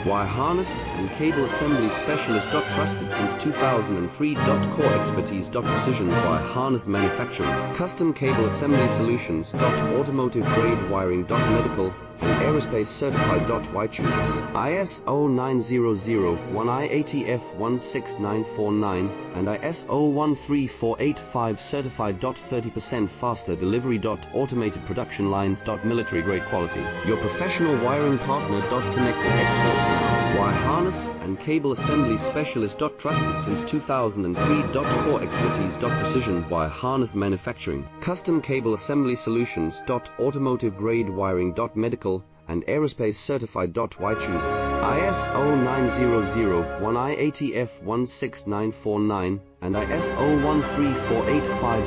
Wire harness and cable assembly specialist. Trusted since 2003. Core expertise. Precision wire harness manufacturing. Custom cable assembly solutions. Automotive grade wiring. Medical and aerospace certified. Why choose ISO 9001 IATF 16949 and ISO 13485 certified. 30% faster delivery. Automated production lines. Military grade quality. Your professional wiring partner. Connect with experts now. Wire harness and cable assembly specialist. Trusted since 2003. Core expertise. Precision wire harness manufacturing. Custom cable assembly solutions. Automotive grade wiring. Medical and aerospace certified. Why chooses ISO 9001 IATF 16949 and ISO 13485